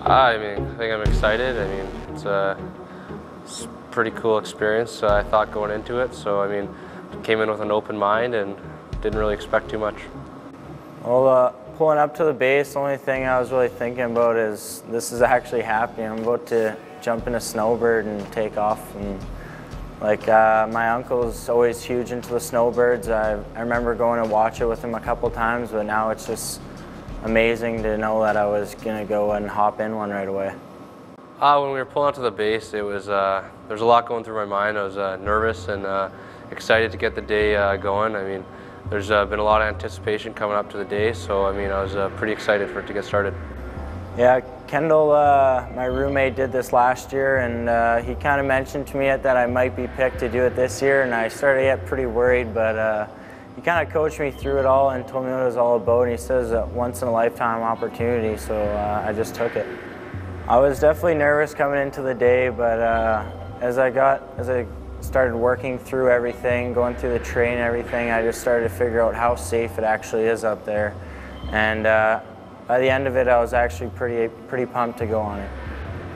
I think I'm excited. It's a pretty cool experience. I thought going into it, so came in with an open mind and didn't really expect too much. Well, pulling up to the base, the only thing I was really thinking about is this is actually happening. I'm about to jump in a snowbird and take off. And my uncle's always huge into the snowbirds. I remember going to watch it with him a couple times, but now it's just amazing to know that I was gonna go and hop in one right away. When we were pulling out to the base, there was a lot going through my mind. I was nervous and excited to get the day going. There's been a lot of anticipation coming up to the day, so I was pretty excited for it to get started. Yeah, Kendall, my roommate, did this last year, and he kind of mentioned to me that I might be picked to do it this year, and I started to get pretty worried, but he kind of coached me through it all and told me what it was all about, and he says a once-in-a-lifetime opportunity, so I just took it. I was definitely nervous coming into the day, but as I started working through everything, going through the train and everything, I just started to figure out how safe it actually is up there. And by the end of it, I was actually pretty pumped to go on it.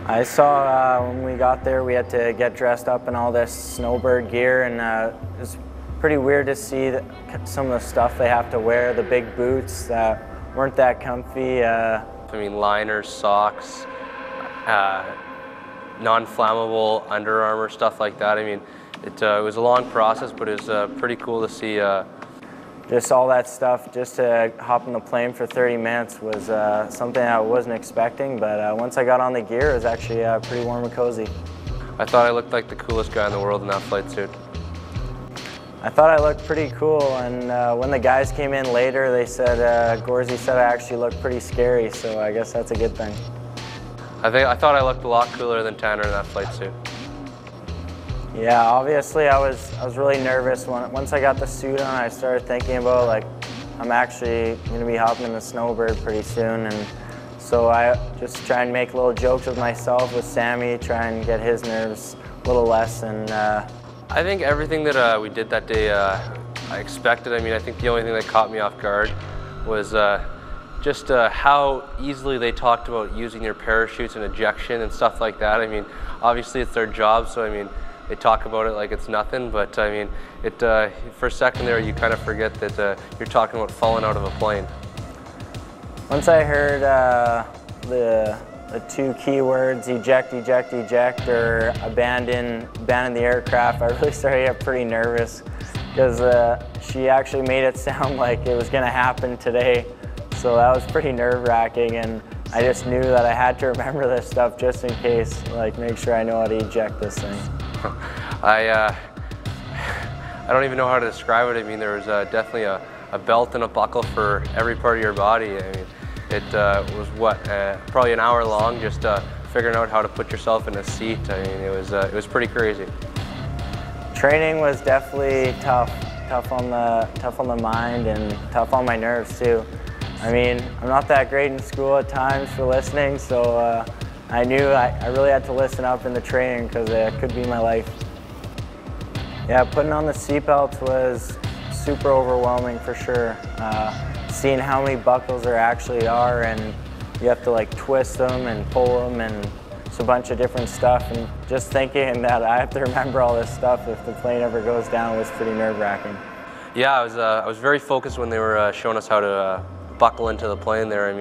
I saw when we got there, we had to get dressed up in all this snowbird gear, and it was pretty weird to see some of the stuff they have to wear, the big boots that weren't that comfy. Liners, socks, non-flammable Under Armour, stuff like that. It was a long process, but it was pretty cool to see. Just all that stuff, just to hop on the plane for 30 minutes was something I wasn't expecting, but once I got on the gear, it was actually pretty warm and cozy. I thought I looked like the coolest guy in the world in that flight suit. I thought I looked pretty cool, and when the guys came in later, they said, Gorsey said I actually looked pretty scary, so I guess that's a good thing. I thought I looked a lot cooler than Tanner in that flight suit. Yeah, obviously I was really nervous. Once I got the suit on, I started thinking about I'm actually going to be hopping in the snowbird pretty soon, and so I just try and make little jokes with myself, with Sammy, try and get his nerves a little less. And I think everything that we did that day, I expected. I think the only thing that caught me off guard was just how easily they talked about using their parachutes and ejection and stuff like that. Obviously it's their job, so they talk about it like it's nothing, but for a second there you kind of forget that you're talking about falling out of a plane. Once I heard the two keywords, eject, eject, eject, or abandon the aircraft, I really started to get pretty nervous, because she actually made it sound like it was going to happen today. So that was pretty nerve-wracking, and I just knew that I had to remember this stuff just in case, make sure I know how to eject this thing. I don't even know how to describe it. There was definitely a belt and a buckle for every part of your body. It was probably an hour long, just figuring out how to put yourself in a seat. It was pretty crazy. Training was definitely tough on the mind and tough on my nerves too. I'm not that great in school at times for listening, so I knew I really had to listen up in the training, because it could be my life. Yeah, putting on the seatbelts was super overwhelming for sure. Seeing how many buckles there actually are, and you have to twist them and pull them, and it's a bunch of different stuff, and just thinking that I have to remember all this stuff if the plane ever goes down was pretty nerve-wracking. Yeah, I was very focused when they were showing us how to buckle into the plane there.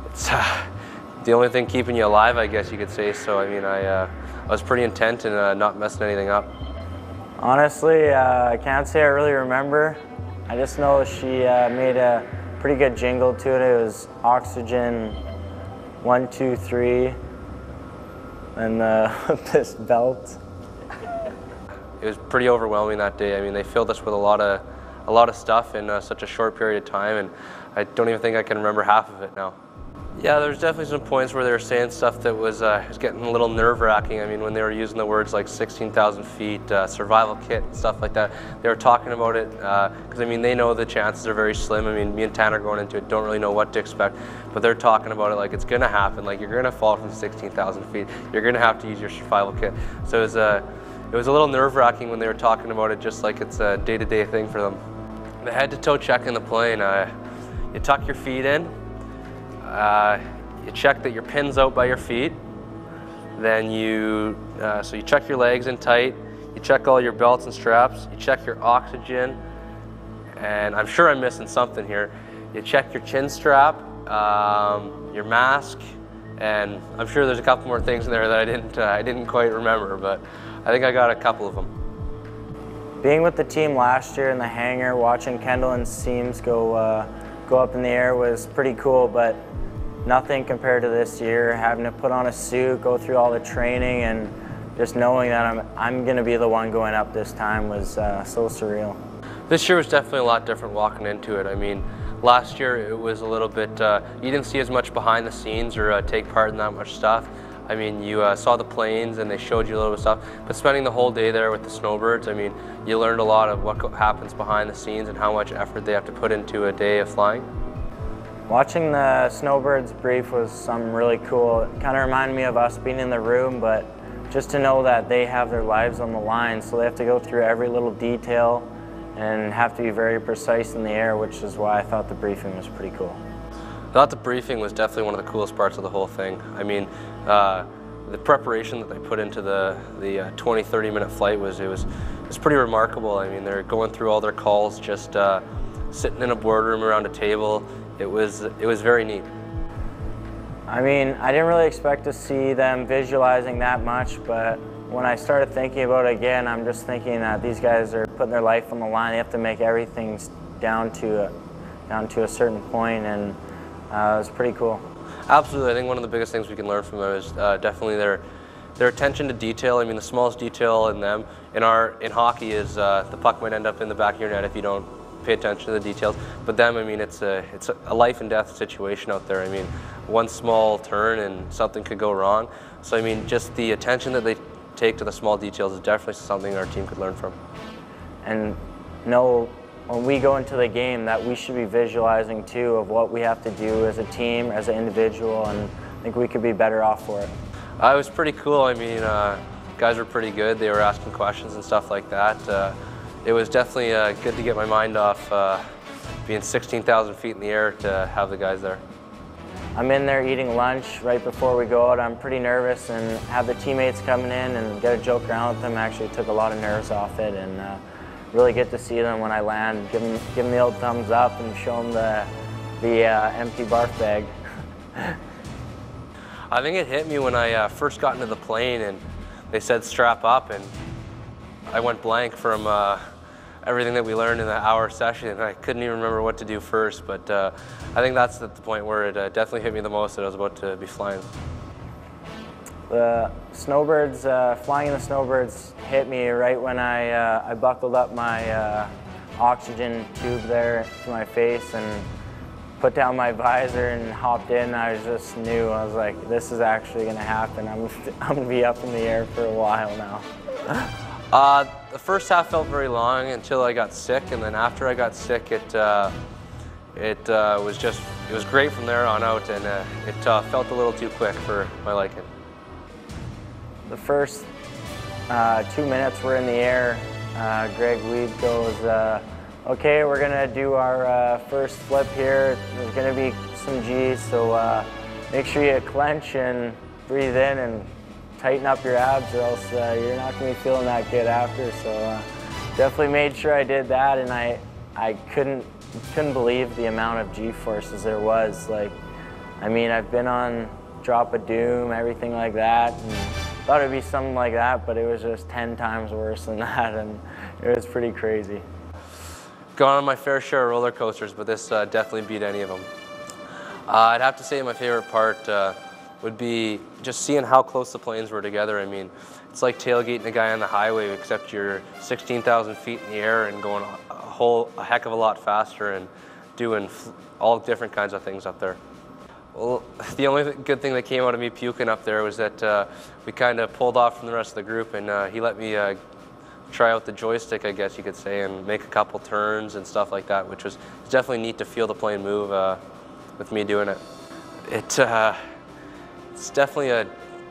It's the only thing keeping you alive, I guess you could say. So I was pretty intent and not messing anything up. Honestly, I can't say I really remember. I just know she made a pretty good jingle to it. It was oxygen 1, 2, 3, and this belt. It was pretty overwhelming that day. They filled us with a lot of stuff in such a short period of time, and I don't even think I can remember half of it now. Yeah, there's definitely some points where they were saying stuff that was getting a little nerve-wracking. When they were using the words like 16,000 feet, survival kit, stuff like that. They were talking about it because they know the chances are very slim. Me and Tanner going into it don't really know what to expect, but they're talking about it like it's going to happen. You're going to fall from 16,000 feet. You're going to have to use your survival kit. So it was a little nerve-wracking when they were talking about it, just like it's a day-to-day thing for them. The head-to-toe check in the plane. You tuck your feet in. you check that your pin's out by your feet. Then so you check your legs in tight, you check all your belts and straps, you check your oxygen, and I'm sure I'm missing something here. You check your chin strap, your mask, and I'm sure there's a couple more things in there that I didn't quite remember, but I think I got a couple of them. Being with the team last year in the hangar, watching Kendall and Seams go up in the air was pretty cool, but nothing compared to this year. Having to put on a suit, go through all the training, and just knowing that I'm going to be the one going up this time was so surreal. This year was definitely a lot different walking into it. I mean, last year it was a little bit, you didn't see as much behind the scenes or take part in that much stuff. I mean, you saw the planes and they showed you a little bit of stuff, but spending the whole day there with the snowbirds, I mean, you learned a lot of what happens behind the scenes and how much effort they have to put into a day of flying. Watching the snowbirds brief was something really cool. It kind of reminded me of us being in the room, but just to know that they have their lives on the line, so they have to go through every little detail and have to be very precise in the air, which is why I thought the briefing was pretty cool. I thought the briefing was definitely one of the coolest parts of the whole thing. I mean, the preparation that they put into the 20-30 minute flight was pretty remarkable. I mean, they're going through all their calls, just sitting in a boardroom around a table. It was very neat. I mean, I didn't really expect to see them visualizing that much, but when I started thinking about it again, I'm just thinking that these guys are putting their life on the line. They have to make everything down to a certain point, and it was pretty cool. Absolutely, I think one of the biggest things we can learn from them is definitely their attention to detail. I mean, the smallest detail in them, in hockey, is the puck might end up in the back of your net if you don't pay attention to the details. But them, I mean, it's a life and death situation out there. I mean, one small turn and something could go wrong. So I mean, just the attention that they take to the small details is definitely something our team could learn from. And know when we go into the game that we should be visualizing too of what we have to do as a team, as an individual, and I think we could be better off for it. It was pretty cool. I mean, guys were pretty good. They were asking questions and stuff like that. It was definitely good to get my mind off being 16,000 feet in the air to have the guys there. I'm in there eating lunch right before we go out. I'm pretty nervous, and have the teammates coming in and get a joke around with them actually took a lot of nerves off it, and really get to see them when I land, give them the old thumbs up and show them the empty barf bag. I think it hit me when I first got into the plane and they said strap up, and I went blank from everything that we learned in that hour session, and I couldn't even remember what to do first, but I think that's at the point where it definitely hit me the most that I was about to be flying. The snowbirds, flying in the snowbirds hit me right when I buckled up my oxygen tube there to my face and put down my visor and hopped in. I just knew, I was like, this is actually going to happen. I'm going to be up in the air for a while now. The first half felt very long until I got sick, and then after I got sick, it was great from there on out, and it felt a little too quick for my liking. The first 2 minutes we're in the air, Greg Weed goes, okay, we're gonna do our first flip here. There's gonna be some G's, so make sure you clench and breathe in and tighten up your abs, or else you're not gonna be feeling that good after. So definitely made sure I did that, and I couldn't believe the amount of G-forces there was. Like, I mean, I've been on Drop of Doom, everything like that, and thought it'd be something like that, but it was just 10 times worse than that, and it was pretty crazy. Gone on my fair share of roller coasters, but this definitely beat any of them. I'd have to say my favorite part would be just seeing how close the planes were together. I mean, it's like tailgating a guy on the highway, except you're 16,000 feet in the air and going a heck of a lot faster and doing all different kinds of things up there. Well, the only good thing that came out of me puking up there was that we kind of pulled off from the rest of the group, and he let me try out the joystick, I guess you could say, and make a couple turns and stuff like that, which was definitely neat to feel the plane move with me doing it. It's definitely a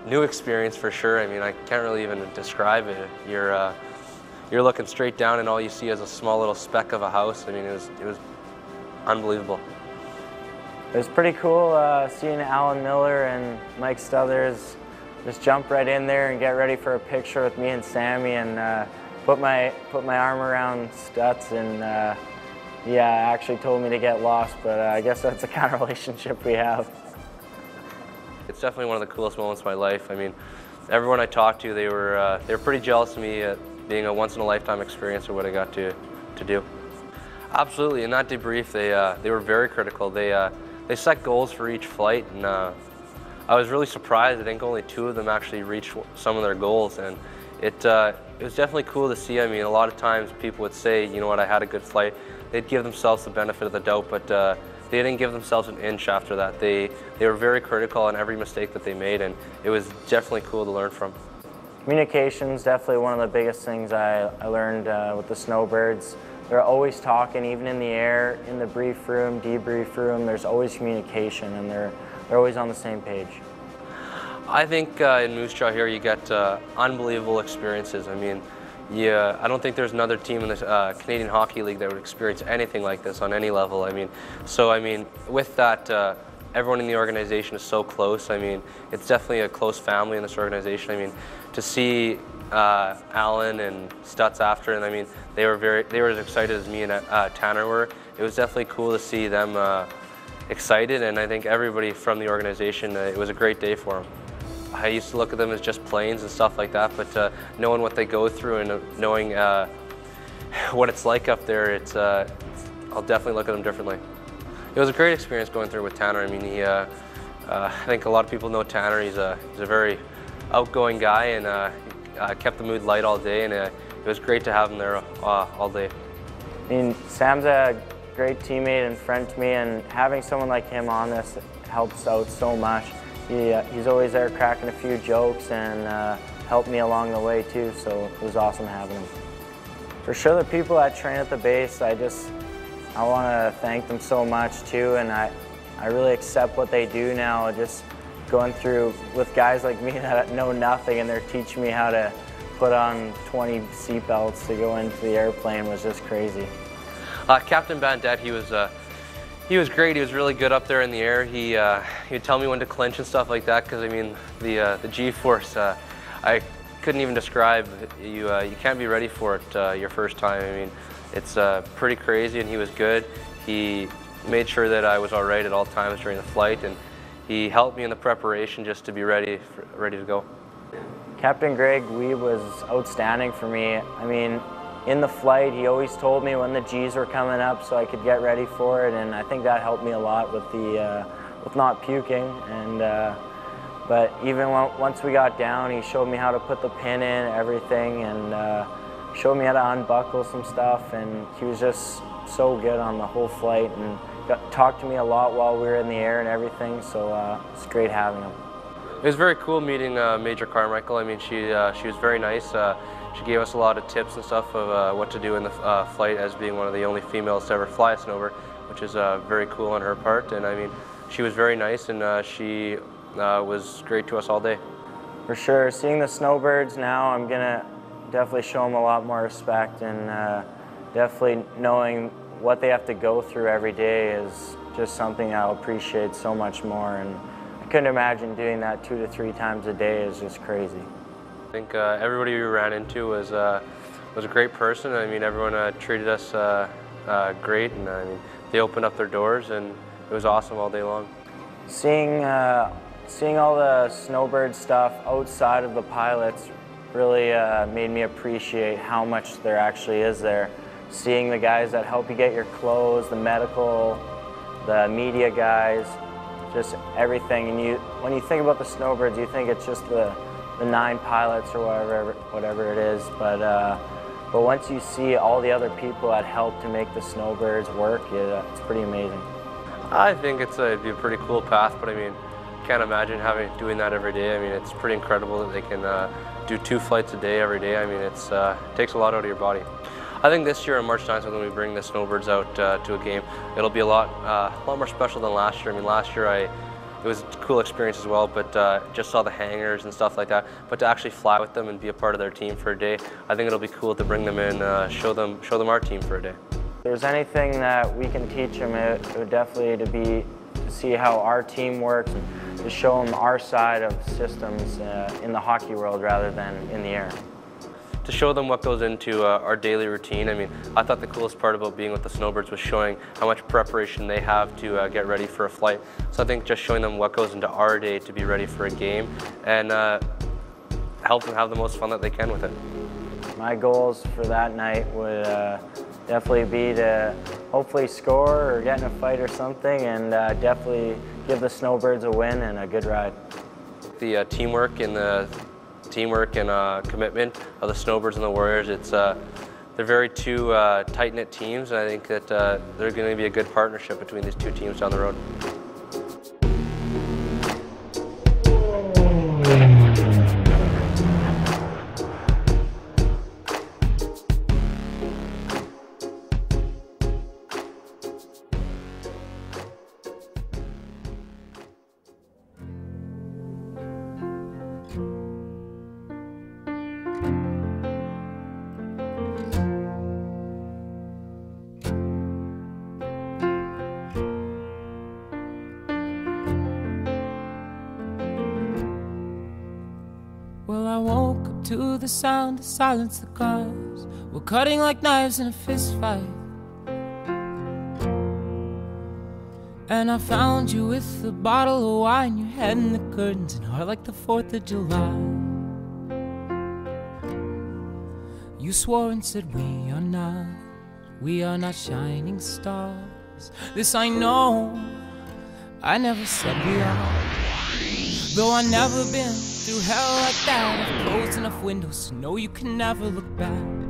new experience for sure. I mean, I can't really even describe it. You're looking straight down and all you see is a small little speck of a house. I mean, it was unbelievable. It was pretty cool seeing Alan Miller and Mike Stothers just jump right in there and get ready for a picture with me and Sammy, and put my arm around Stutz, and yeah, actually told me to get lost, but I guess that's the kind of relationship we have. It's definitely one of the coolest moments of my life. I mean, everyone I talked to, they were pretty jealous of me being a once-in-a-lifetime experience of what I got to do. Absolutely. In that debrief, they were very critical. They set goals for each flight, and I was really surprised. I think only 2 of them actually reached some of their goals, and it was definitely cool to see. I mean, a lot of times people would say, you know what, I had a good flight. They'd give themselves the benefit of the doubt, but they didn't give themselves an inch after that. They were very critical on every mistake that they made, and it was definitely cool to learn from. Communication is definitely one of the biggest things I learned with the Snowbirds. They're always talking, even in the air, in the brief room, debrief room, there's always communication, and they're always on the same page. I think in Moose Jaw here you get unbelievable experiences. I mean, yeah, I don't think there's another team in the Canadian Hockey League that would experience anything like this on any level. I mean, with that, everyone in the organization is so close. I mean, it's definitely a close family in this organization. I mean, to see Alan and Stutz after, and I mean, they were as excited as me and Tanner were. It was definitely cool to see them excited, and I think everybody from the organization, it was a great day for them. I used to look at them as just planes and stuff like that, but knowing what they go through and knowing what it's like up there, I'll definitely look at them differently. It was a great experience going through with Tanner. I mean, I think a lot of people know Tanner. He's a very outgoing guy, and kept the mood light all day, and it was great to have him there all day. I mean, Sam's a great teammate and friend to me, and having someone like him on this helps out so much. He's always there cracking a few jokes and helped me along the way too, so it was awesome having him. For sure, the people that train at the base, I want to thank them so much too, and I really accept what they do now. Just going through with guys like me that know nothing, and they're teaching me how to put on 20 seatbelts to go into the airplane was just crazy. Captain Bandette, he was great. He was really good up there in the air. He'd tell me when to clinch and stuff like that, because I mean, the G-force, I couldn't even describe. You can't be ready for it your first time. I mean, it's pretty crazy, and he was good. He made sure that I was all right at all times during the flight, and he helped me in the preparation just to be ready to go. Captain Greg Wiebe was outstanding for me. I mean, in the flight, he always told me when the G's were coming up so I could get ready for it, and I think that helped me a lot with with not puking. And but even once we got down, he showed me how to put the pin in, everything, and showed me how to unbuckle some stuff. And he was just so good on the whole flight, and talked to me a lot while we were in the air and everything. So it's great having him. It was very cool meeting Major Carmichael. I mean, she was very nice. She gave us a lot of tips and stuff of what to do in the flight, as being one of the only females to ever fly a snowbird, which is very cool on her part. And I mean, she was very nice, and she was great to us all day. For sure. Seeing the Snowbirds now, I'm gonna definitely show them a lot more respect, and definitely knowing what they have to go through every day is just something I'll appreciate so much more. And I couldn't imagine doing that 2 to 3 times a day. Is just crazy. I think everybody we ran into was a great person. I mean, everyone treated us great, and I mean, they opened up their doors, and it was awesome all day long. Seeing all the Snowbird stuff outside of the pilots really made me appreciate how much there actually is there. Seeing the guys that help you get your clothes, the medical, the media guys, just everything. And when you think about the Snowbirds, you think it's just the 9 pilots or whatever it is, but once you see all the other people that help to make the Snowbirds work, it's pretty amazing. I think it'd be a pretty cool path, but I mean, can't imagine doing that every day. I mean, it's pretty incredible that they can do 2 flights a day every day. I mean, it takes a lot out of your body. I think this year on March 9th, when we bring the Snowbirds out to a game, it'll be a lot more special than last year. I mean, last year it was a cool experience as well, but just saw the hangars and stuff like that. But to actually fly with them and be a part of their team for a day, I think it'll be cool to bring them in, show them our team for a day. If there's anything that we can teach them, it would definitely to see how our team works, and to show them our side of systems in the hockey world rather than in the air. To show them what goes into our daily routine. I mean, I thought the coolest part about being with the Snowbirds was showing how much preparation they have to get ready for a flight. So I think just showing them what goes into our day to be ready for a game and help them have the most fun that they can with it. My goals for that night would definitely be to hopefully score or get in a fight or something, and definitely give the Snowbirds a win and a good ride. The teamwork and commitment of the Snowbirds and the Warriors, they're very two tight-knit teams, and I think that they're going to be a good partnership between these two teams down the road. Well, I woke up to the sound of silence. The cars were cutting like knives in a fist fight, and I found you with a bottle of wine, your head in the curtains, and heart like the 4th of July. You swore and said we are not shining stars. This I know, I never said we are. Though I've never been through hell like that, I've closed enough windows to know you can never look back.